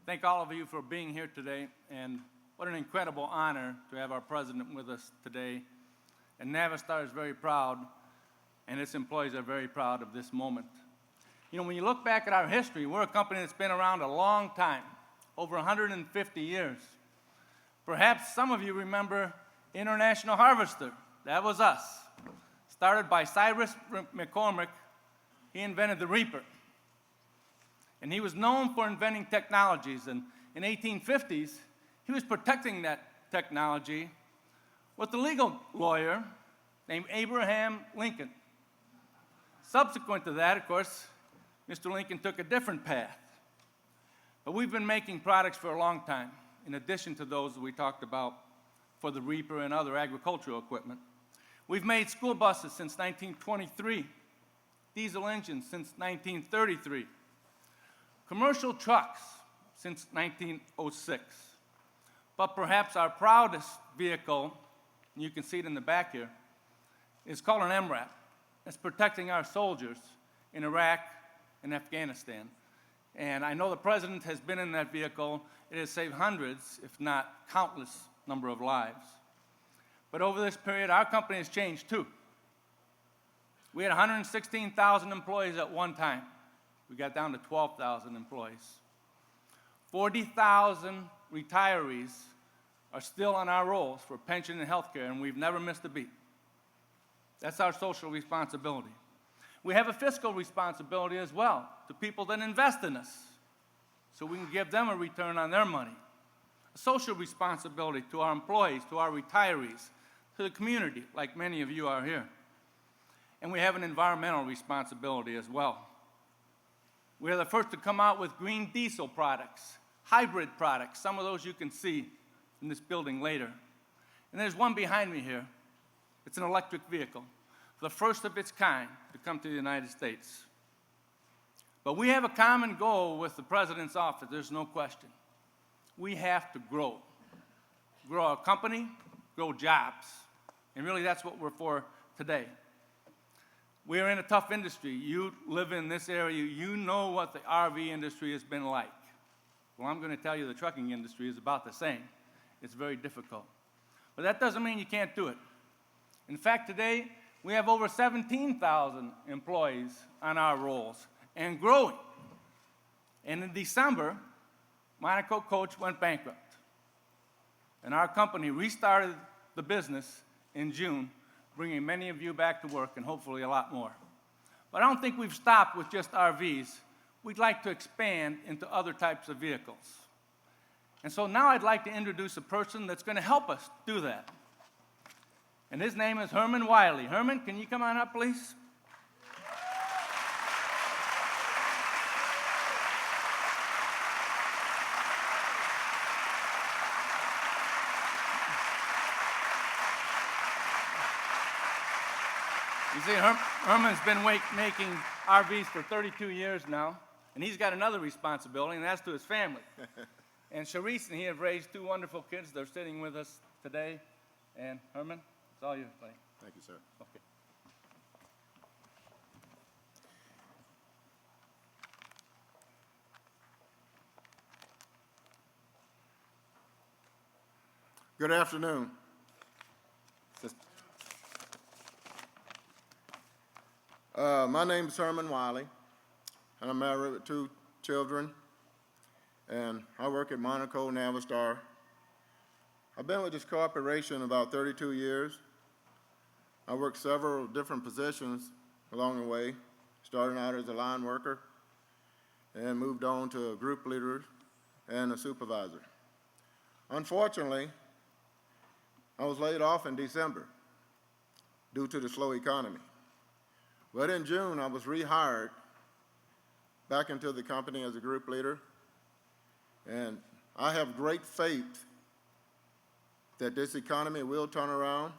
Thank all of you for being here today, and what an incredible honor to have our president with us today. And Navistar is very proud, and its employees are very proud of this moment. You know, when you look back at our history, we're a company that's been around a long time, over 150 years. Perhaps some of you remember International Harvester. That was us. Started by Cyrus McCormick. He invented the reaper. And he was known for inventing technologies. And in the 1850s, he was protecting that technology with a legal lawyer named Abraham Lincoln. Subsequent to that, of course, Mr. Lincoln took a different path. But we've been making products for a long time, in addition to those that we talked about for the reaper and other agricultural equipment. We've made school buses since 1923, diesel engines since 1933, commercial trucks since 1906. But perhaps our proudest vehicle, and you can see it in the back here, is called an MRAP. It's protecting our soldiers in Iraq and Afghanistan. And I know the president has been in that vehicle. It has saved hundreds, if not countless, number of lives. But over this period, our company has changed too. We had 116,000 employees at one time. We got down to 12,000 employees. 40,000 retirees are still on our rolls for pension and health care, and we've never missed a beat. That's our social responsibility. We have a fiscal responsibility as well to people that invest in us, so we can give them a return on their money. A social responsibility to our employees, to our retirees, to the community, like many of you are here. And we have an environmental responsibility as well. We are the first to come out with green diesel products, hybrid products. Some of those you can see in this building later. And there's one behind me here. It's an electric vehicle, the first of its kind to come to the United States. But we have a common goal with the president's office, there's no question. We have to grow. Grow our company, grow jobs. And really that's what we're for today. We are in a tough industry. You live in this area, you know what the RV industry has been like. Well, I'm going to tell you the trucking industry is about the same. It's very difficult. But that doesn't mean you can't do it. In fact, today, we have over 17,000 employees on our rolls and growing. And in December, Monaco Coach went bankrupt. And our company restarted the business in June, bringing many of you back to work and hopefully a lot more. But I don't think we've stopped with just RVs. We'd like to expand into other types of vehicles. And so now I'd like to introduce a person that's going to help us do that. And his name is Herman Wiley. Herman, can you come on up, please? You see, Herman's been making RVs for 32 years now, and he's got another responsibility, and that's to his family. And Sharice and he have raised two wonderful kids. They're sitting with us today. And Herman, it's all yours, buddy. Thank you, sir. Okay. Good afternoon. My name is Herman Wiley, and I'm married with two children, and I work at Monaco Navistar. I've been with this corporation about 32 years. I worked several different positions along the way, starting out as a line worker and moved on to a group leader and a supervisor. Unfortunately, I was laid off in December due to the slow economy. But in June, I was rehired back into the company as a group leader, and I have great faith that this economy will turn around,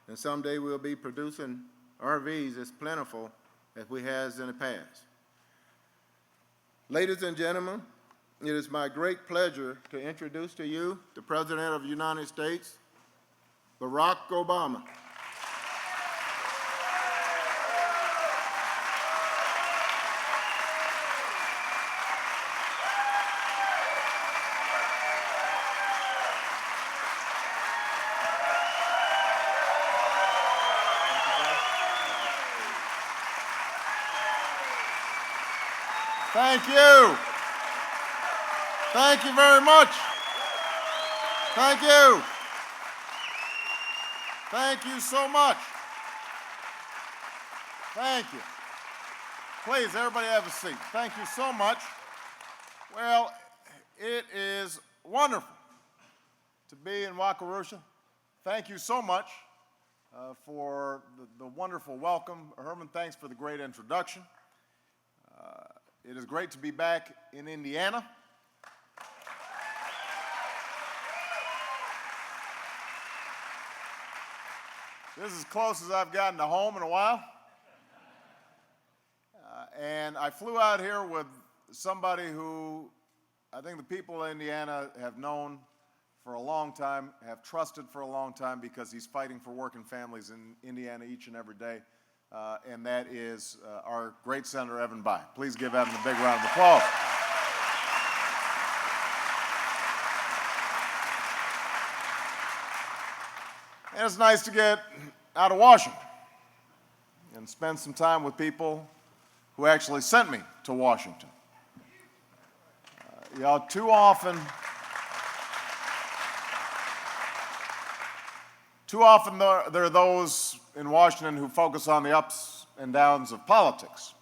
and someday we'll be producing RVs as plentiful as we have in the past. Ladies and gentlemen, it is my great pleasure to introduce to you the President of the United States, Barack Obama. Thank you. Thank you very much. Thank you. Thank you so much. Thank you. Please, everybody have a seat. Thank you so much. Well, it is wonderful to be in Wakarusa. Thank you so much for the wonderful welcome. Herman, thanks for the great introduction. It is great to be back in Indiana. This is as close as I've gotten to home in a while. And I flew out here with somebody who I think the people of Indiana have known for a long time, have trusted for a long time, because he's fighting for working families in Indiana each and every day, and that is our great Senator Evan Bayh. Please give Evan a big round of applause. And it's nice to get out of Washington and spend some time with people who actually sent me to Washington. Too often there are those in Washington who focus on the ups and downs of politics.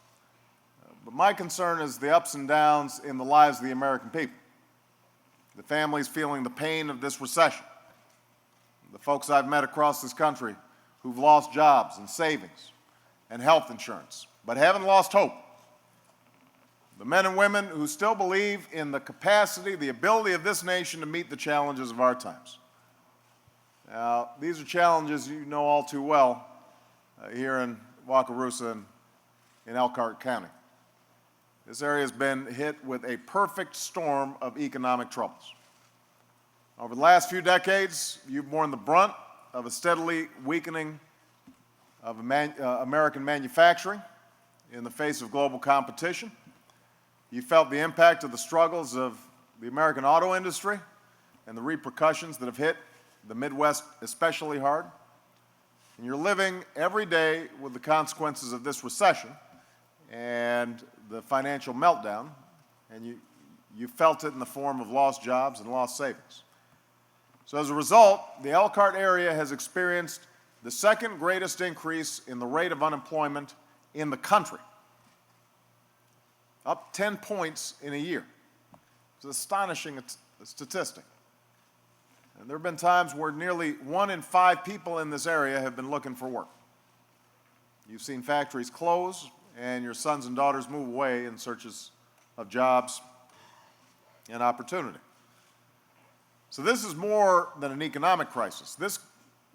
But my concern is the ups and downs in the lives of the American people. The families feeling the pain of this recession. The folks I've met across this country who've lost jobs and savings and health insurance, but haven't lost hope. The men and women who still believe in the capacity, the ability of this nation to meet the challenges of our times. Now, these are challenges you know all too well here in Wakarusa and in Elkhart County. This area has been hit with a perfect storm of economic troubles. Over the last few decades, you've borne the brunt of a steadily weakening of American manufacturing in the face of global competition. You felt the impact of the struggles of the American auto industry and the repercussions that have hit the Midwest especially hard. And you're living every day with the consequences of this recession and the financial meltdown, and you felt it in the form of lost jobs and lost savings. So as a result, the Elkhart area has experienced the second greatest increase in the rate of unemployment in the country, up 10 points in a year. It's an astonishing statistic. And there have been times where nearly 1 in 5 people in this area have been looking for work. You've seen factories close and your sons and daughters move away in searches of jobs and opportunity. So this is more than an economic crisis. This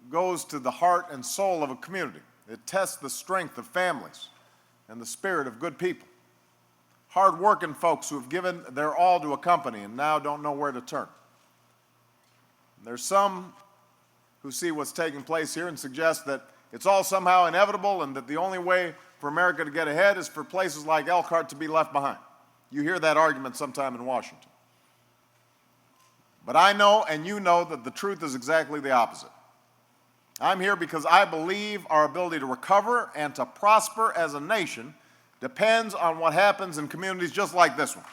goes to the heart and soul of a community. It tests the strength of families and the spirit of good people. Hard-working folks who have given their all to a company and now don't know where to turn. There's some who see what's taking place here and suggest that it's all somehow inevitable and that the only way for America to get ahead is for places like Elkhart to be left behind. You hear that argument sometime in Washington. But I know and you know that the truth is exactly the opposite. I'm here because I believe our ability to recover and to prosper as a nation depends on what happens in communities just like this one.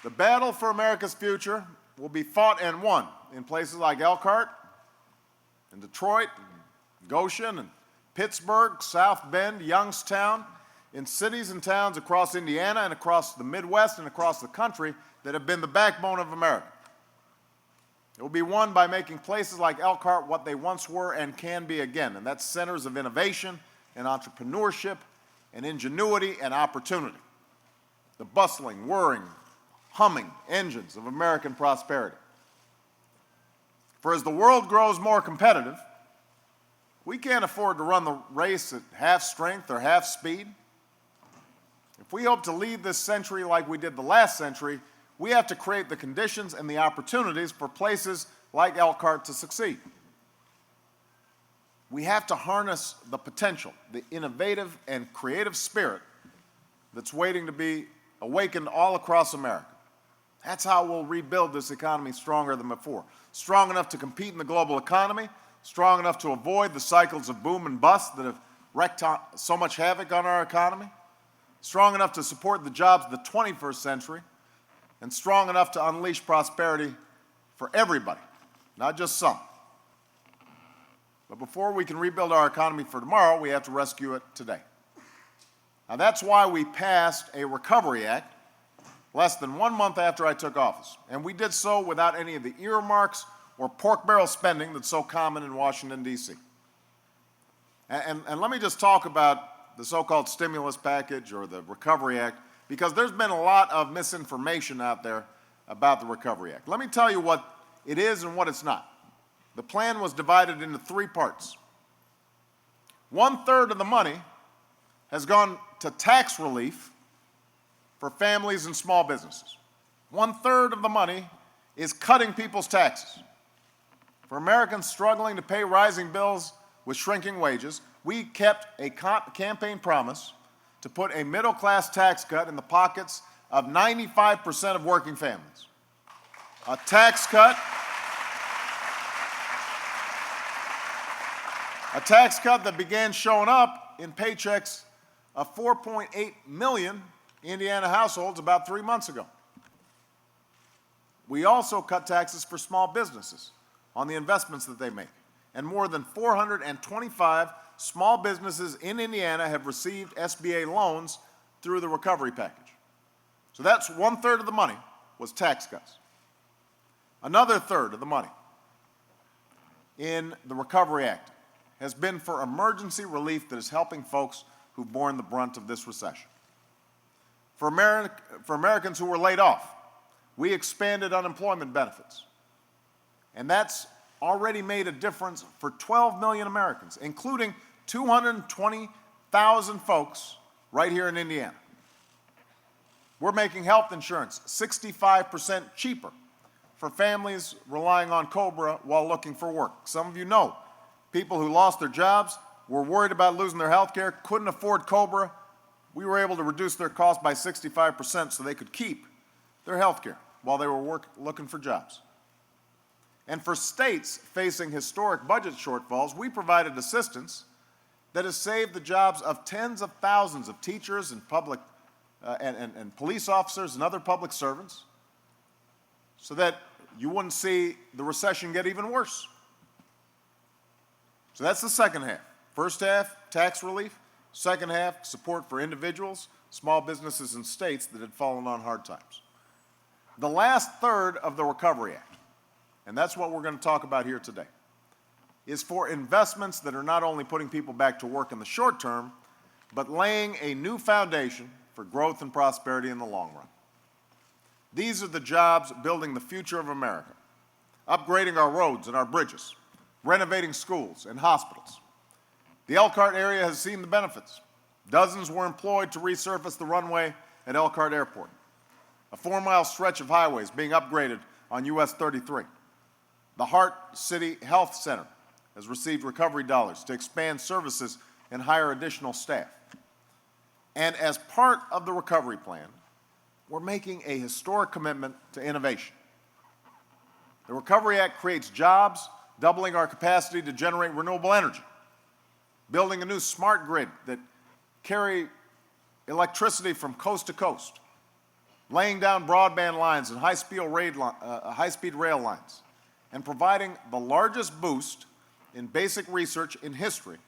The battle for America's future will be fought and won in places like Elkhart, and Detroit, and Goshen, and Pittsburgh, South Bend, Youngstown, in cities and towns across Indiana and across the Midwest and across the country that have been the backbone of America. It will be won by making places like Elkhart what they once were and can be again, and that's centers of innovation and entrepreneurship and ingenuity and opportunity. The bustling, whirring, humming engines of American prosperity. For as the world grows more competitive, we can't afford to run the race at half strength or half speed. If we hope to lead this century like we did the last century, we have to create the conditions and the opportunities for places like Elkhart to succeed. We have to harness the potential, the innovative and creative spirit that's waiting to be awakened all across America. That's how we'll rebuild this economy stronger than before. Strong enough to compete in the global economy, strong enough to avoid the cycles of boom and bust that have wreaked so much havoc on our economy, strong enough to support the jobs of the 21st century, and strong enough to unleash prosperity for everybody, not just some. But before we can rebuild our economy for tomorrow, we have to rescue it today. Now, that's why we passed a Recovery Act less than 1 month after I took office. And we did so without any of the earmarks or pork barrel spending that's so common in Washington, D.C. And let me just talk about the so-called stimulus package or the Recovery Act, because there's been a lot of misinformation out there about the Recovery Act. Let me tell you what it is and what it's not. The plan was divided into 3 parts. 1/3 of the money has gone to tax relief for families and small businesses. 1/3 of the money is cutting people's taxes. For Americans struggling to pay rising bills with shrinking wages, we kept a campaign promise to put a middle-class tax cut in the pockets of 95% of working families. A tax cut that began showing up in paychecks of 4.8 million Indiana households about 3 months ago. We also cut taxes for small businesses on the investments that they make. And more than 425 small businesses in Indiana have received SBA loans through the recovery package. So that's 1/3 of the money was tax cuts. Another 1/3 of the money in the Recovery Act has been for emergency relief that is helping folks who've borne the brunt of this recession. For Americans who were laid off, we expanded unemployment benefits. And that's already made a difference for 12 million Americans, including 220,000 folks right here in Indiana. We're making health insurance 65% cheaper for families relying on COBRA while looking for work. Some of you know people who lost their jobs, were worried about losing their health care, couldn't afford COBRA. We were able to reduce their cost by 65% so they could keep their health care while they were looking for jobs. And for states facing historic budget shortfalls, we provided assistance that has saved the jobs of tens of thousands of teachers and public and police officers and other public servants so that you wouldn't see the recession get even worse. So that's the second half. First half, tax relief. Second half, support for individuals, small businesses, and states that had fallen on hard times. The last 1/3 of the Recovery Act, and that's what we're going to talk about here today, is for investments that are not only putting people back to work in the short term, but laying a new foundation for growth and prosperity in the long run. These are the jobs building the future of America, upgrading our roads and our bridges, renovating schools and hospitals. The Elkhart area has seen the benefits. Dozens were employed to resurface the runway at Elkhart Airport. A 4-mile stretch of highways being upgraded on US 33. The Hart City Health Center has received recovery dollars to expand services and hire additional staff. And as part of the recovery plan, we're making a historic commitment to innovation. The Recovery Act creates jobs, doubling our capacity to generate renewable energy, building a new smart grid that carry electricity from coast to coast, laying down broadband lines and high-speed rail lines, and providing the largest boost in basic research in history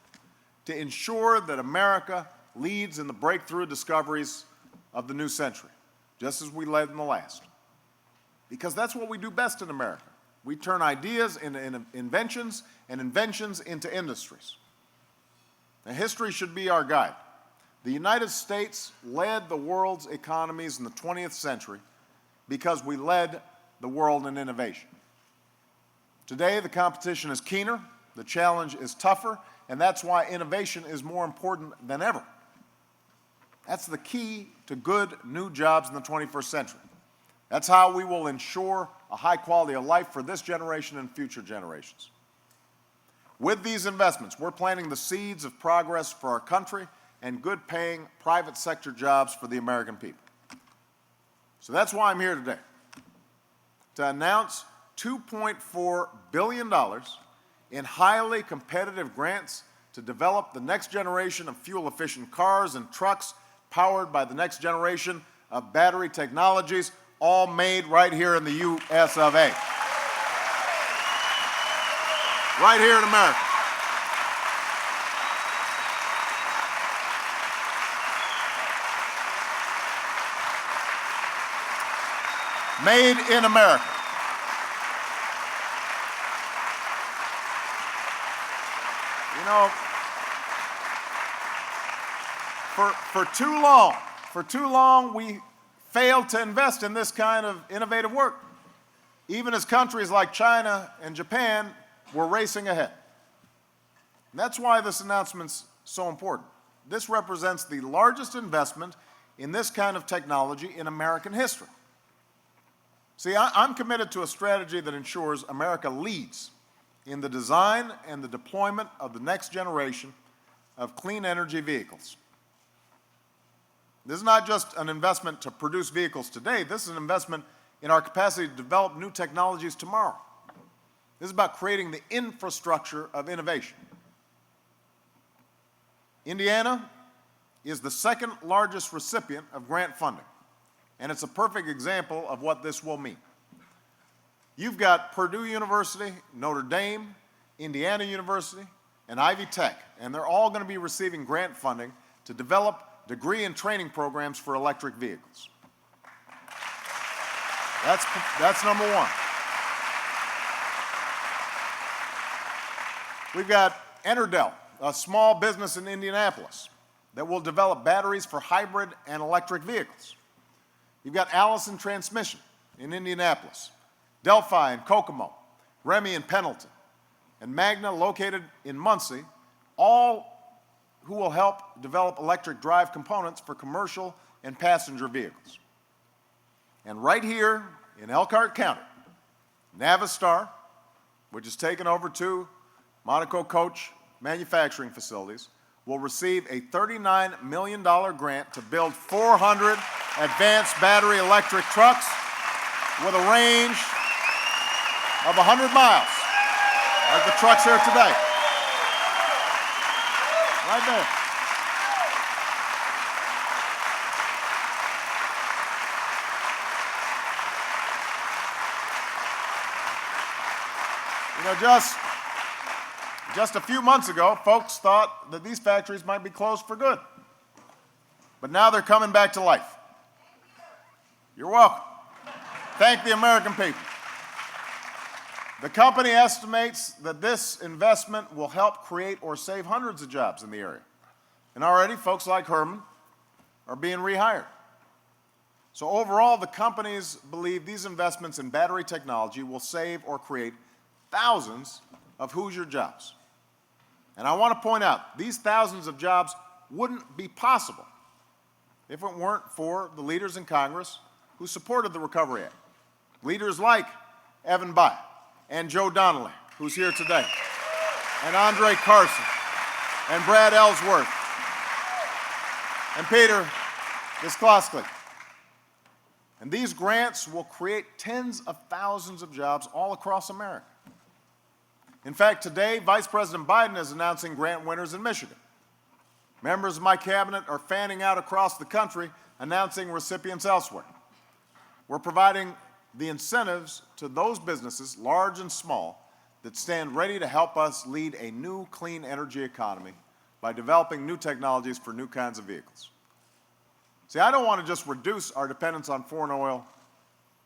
to ensure that America leads in the breakthrough discoveries of the new century, just as we led in the last. Because that's what we do best in America. We turn ideas into inventions and inventions into industries. Now, history should be our guide. The United States led the world's economies in the 20th century because we led the world in innovation. Today, the competition is keener, the challenge is tougher, and that's why innovation is more important than ever. That's the key to good new jobs in the 21st century. That's how we will ensure a high quality of life for this generation and future generations. With these investments, we're planting the seeds of progress for our country and good-paying private sector jobs for the American people. So that's why I'm here today. to announce $2.4 billion in highly competitive grants to develop the next generation of fuel-efficient cars and trucks powered by the next generation of battery technologies, all made right here in the U.S. of A. Right here in America. Made in America. You know, for too long, we failed to invest in this kind of innovative work, even as countries like China and Japan were racing ahead. And that's why this announcement's so important. This represents the largest investment in this kind of technology in American history. See, I'm committed to a strategy that ensures America leads in the design and the deployment of the next generation of clean energy vehicles. This is not just an investment to produce vehicles today. This is an investment in our capacity to develop new technologies tomorrow. This is about creating the infrastructure of innovation. Indiana is the second largest recipient of grant funding, and it's a perfect example of what this will mean. You've got Purdue University, Notre Dame, Indiana University, and Ivy Tech, and they're all going to be receiving grant funding to develop degree and training programs for electric vehicles. That's number one. We've got Enterdell, a small business in Indianapolis that will develop batteries for hybrid and electric vehicles. You've got Allison Transmission in Indianapolis, Delphi in Kokomo, Remy in Pendleton, and Magna located in Muncie, all who will help develop electric drive components for commercial and passenger vehicles. And right here in Elkhart County, Navistar, which has taken over two Monaco coach manufacturing facilities, will receive a $39 million grant to build 400 advanced battery electric trucks with a range of 100 miles, like the trucks here today. Right there. You know, just a few months ago, folks thought that these factories might be closed for good. But now they're coming back to life. You're welcome. Thank the American people. The company estimates that this investment will help create or save hundreds of jobs in the area. And already, folks like Herman are being rehired. So overall, the companies believe these investments in battery technology will save or create thousands of Hoosier jobs. And I want to point out, these thousands of jobs wouldn't be possible if it weren't for the leaders in Congress who supported the Recovery Act. Leaders like Evan Bayh and Joe Donnelly, who's here today, and Andre Carson, and Brad Ellsworth, and Peter Visclosky. And these grants will create tens of thousands of jobs all across America. In fact, today, Vice President Biden is announcing grant winners in Michigan. Members of my cabinet are fanning out across the country, announcing recipients elsewhere. We're providing the incentives to those businesses, large and small, that stand ready to help us lead a new clean energy economy by developing new technologies for new kinds of vehicles. See, I don't want to just reduce our dependence on foreign oil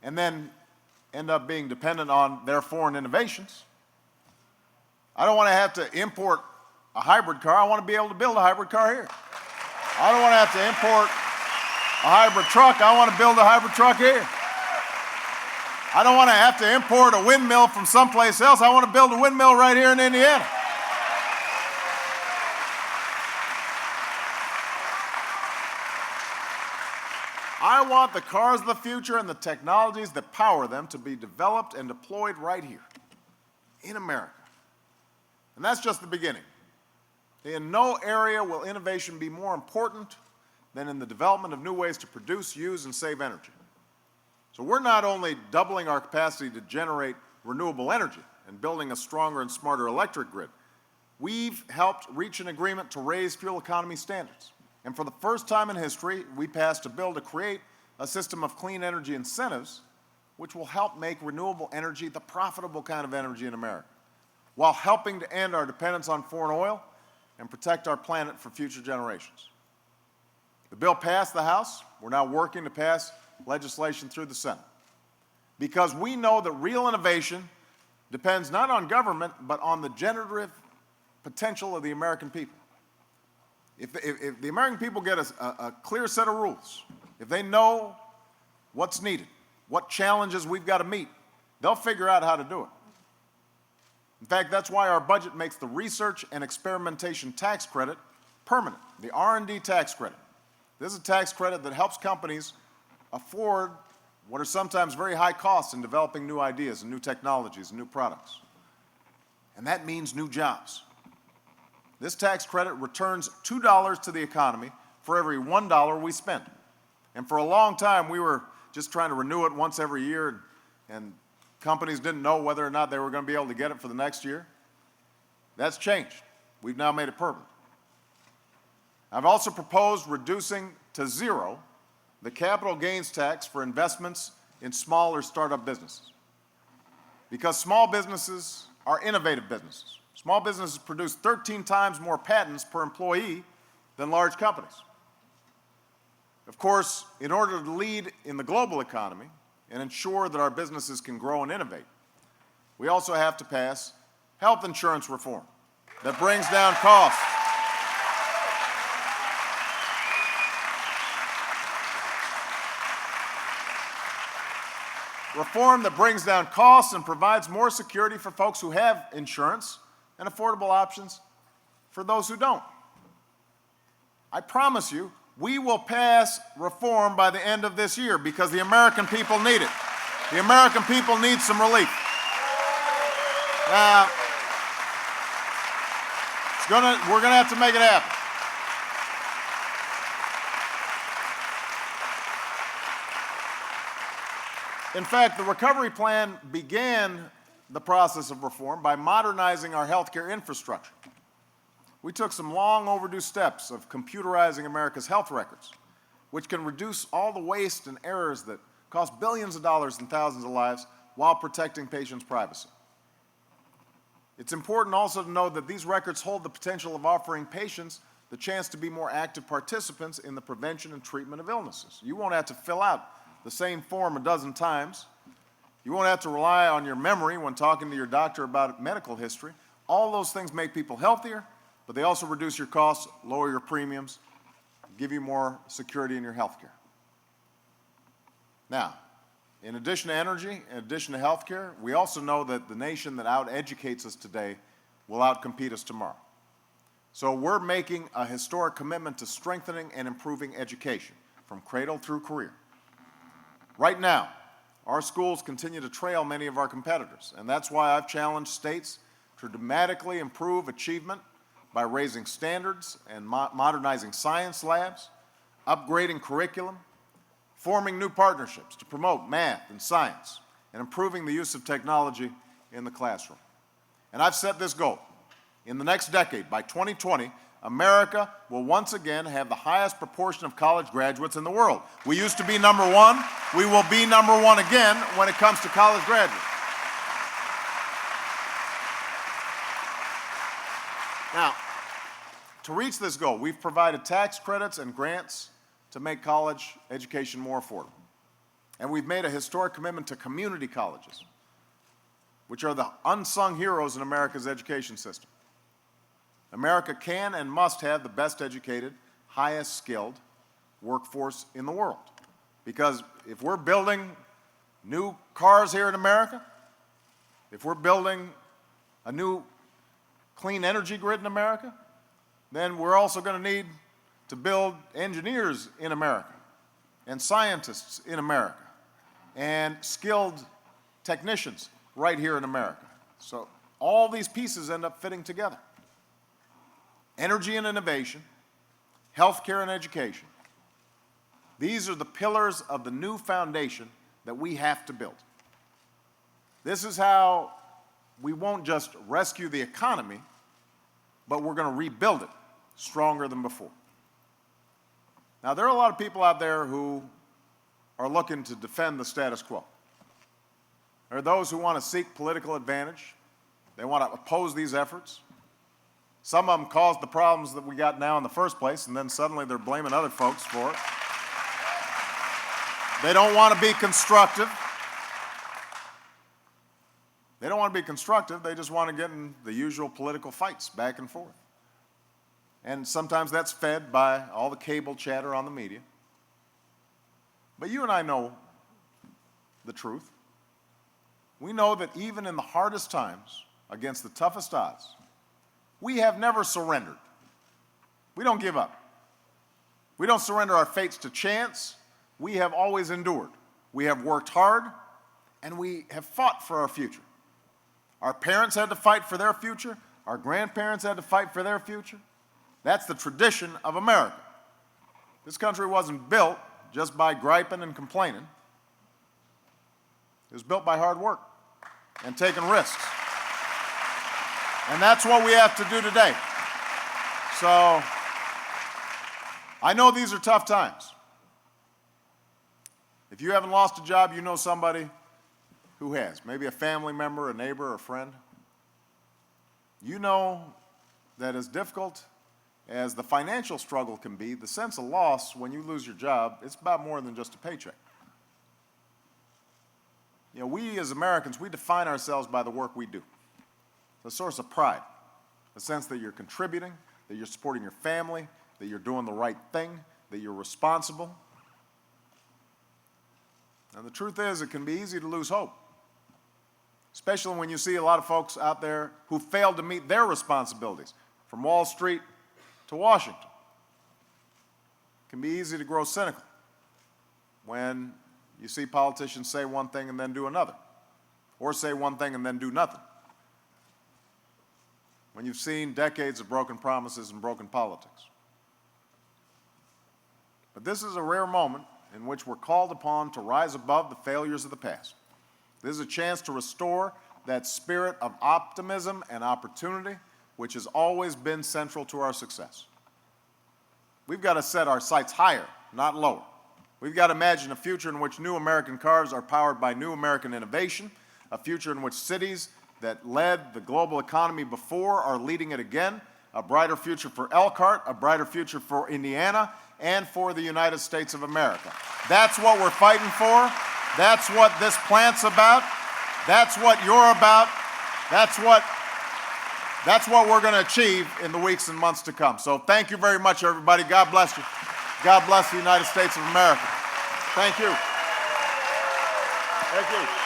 and then end up being dependent on their foreign innovations. I don't want to have to import a hybrid car. I want to be able to build a hybrid car here. I don't want to have to import a hybrid truck. I want to build a hybrid truck here. I don't want to have to import a windmill from someplace else. I want to build a windmill right here in Indiana. I want the cars of the future and the technologies that power them to be developed and deployed right here in America. And that's just the beginning. In no area will innovation be more important than in the development of new ways to produce, use, and save energy. So we're not only doubling our capacity to generate renewable energy and building a stronger and smarter electric grid, we've helped reach an agreement to raise fuel economy standards. And for the first time in history, we passed a bill to create a system of clean energy incentives which will help make renewable energy the profitable kind of energy in America, while helping to end our dependence on foreign oil and protect our planet for future generations. The bill passed the House. We're now working to pass legislation through the Senate, because we know that real innovation depends not on government, but on the generative potential of the American people. If the American people get a clear set of rules, if they know what's needed, what challenges we've got to meet, they'll figure out how to do it. In fact, that's why our budget makes the research and experimentation tax credit permanent, the R&D tax credit. This is a tax credit that helps companies afford what are sometimes very high costs in developing new ideas and new technologies and new products. And that means new jobs. This tax credit returns $2 to the economy for every $1 we spend. And for a long time, we were just trying to renew it once every year, and companies didn't know whether or not they were going to be able to get it for the next year. That's changed. We've now made it permanent. I've also proposed reducing to zero the capital gains tax for investments in small or startup businesses, because small businesses are innovative businesses. Small businesses produce 13 times more patents per employee than large companies. Of course, in order to lead in the global economy and ensure that our businesses can grow and innovate, we also have to pass health insurance reform that brings down costs. Reform that brings down costs and provides more security for folks who have insurance and affordable options for those who don't. I promise you, we will pass reform by the end of this year, because the American people need it. The American people need some relief. Now, we're going to have to make it happen. In fact, the recovery plan began the process of reform by modernizing our healthcare infrastructure. We took some long overdue steps of computerizing America's health records, which can reduce all the waste and errors that cost billions of dollars and thousands of lives while protecting patients' privacy. It's important also to know that these records hold the potential of offering patients the chance to be more active participants in the prevention and treatment of illnesses. You won't have to fill out the same form a dozen times. You won't have to rely on your memory when talking to your doctor about medical history. All those things make people healthier, but they also reduce your costs, lower your premiums, give you more security in your health care. Now, in addition to energy, in addition to health care, we also know that the nation that out-educates us today will out-compete us tomorrow. So we're making a historic commitment to strengthening and improving education from cradle through career. Right now, our schools continue to trail many of our competitors, and that's why I've challenged states to dramatically improve achievement by raising standards and modernizing science labs, upgrading curriculum, forming new partnerships to promote math and science, and improving the use of technology in the classroom. And I've set this goal. In the next decade, by 2020, America will once again have the highest proportion of college graduates in the world. We used to be number one. We will be number one again when it comes to college graduates. Now, to reach this goal, we've provided tax credits and grants to make college education more affordable. And we've made a historic commitment to community colleges, which are the unsung heroes in America's education system. America can and must have the best educated, highest skilled workforce in the world. Because if we're building new cars here in America, if we're building a new clean energy grid in America, then we're also going to need to build engineers in America, and scientists in America, and skilled technicians right here in America. So all these pieces end up fitting together. Energy and innovation, healthcare and education. These are the pillars of the new foundation that we have to build. This is how we won't just rescue the economy, but we're going to rebuild it stronger than before. Now, there are a lot of people out there who are looking to defend the status quo. There are those who want to seek political advantage. They want to oppose these efforts. Some of them caused the problems that we got now in the first place, and then suddenly they're blaming other folks for it. They don't want to be constructive. They don't want to be constructive. They just want to get in the usual political fights back and forth. And sometimes that's fed by all the cable chatter on the media. But you and I know the truth. We know that even in the hardest times, against the toughest odds, we have never surrendered. We don't give up. We don't surrender our fates to chance. We have always endured. We have worked hard, and we have fought for our future. Our parents had to fight for their future. Our grandparents had to fight for their future. That's the tradition of America. This country wasn't built just by griping and complaining. It was built by hard work and taking risks. And that's what we have to do today. So, I know these are tough times. If you haven't lost a job, you know somebody who has. Maybe a family member, a neighbor, or a friend. You know that as difficult as the financial struggle can be, the sense of loss when you lose your job, it's about more than just a paycheck. You know, we as Americans, we define ourselves by the work we do. It's a source of pride, a sense that you're contributing, that you're supporting your family, that you're doing the right thing, that you're responsible. And the truth is, it can be easy to lose hope, especially when you see a lot of folks out there who failed to meet their responsibilities, from Wall Street to Washington. It can be easy to grow cynical when you see politicians say one thing and then do another, or say one thing and then do nothing. When you've seen decades of broken promises and broken politics. But this is a rare moment in which we're called upon to rise above the failures of the past. This is a chance to restore that spirit of optimism and opportunity which has always been central to our success. We've got to set our sights higher, not lower. We've got to imagine a future in which new American cars are powered by new American innovation, a future in which cities that led the global economy before are leading it again, a brighter future for Elkhart, a brighter future for Indiana, and for the United States of America. That's what we're fighting for. That's what this plant's about. That's what you're about. That's what we're going to achieve in the weeks and months to come. So thank you very much, everybody. God bless you. God bless the United States of America. Thank you. Thank you.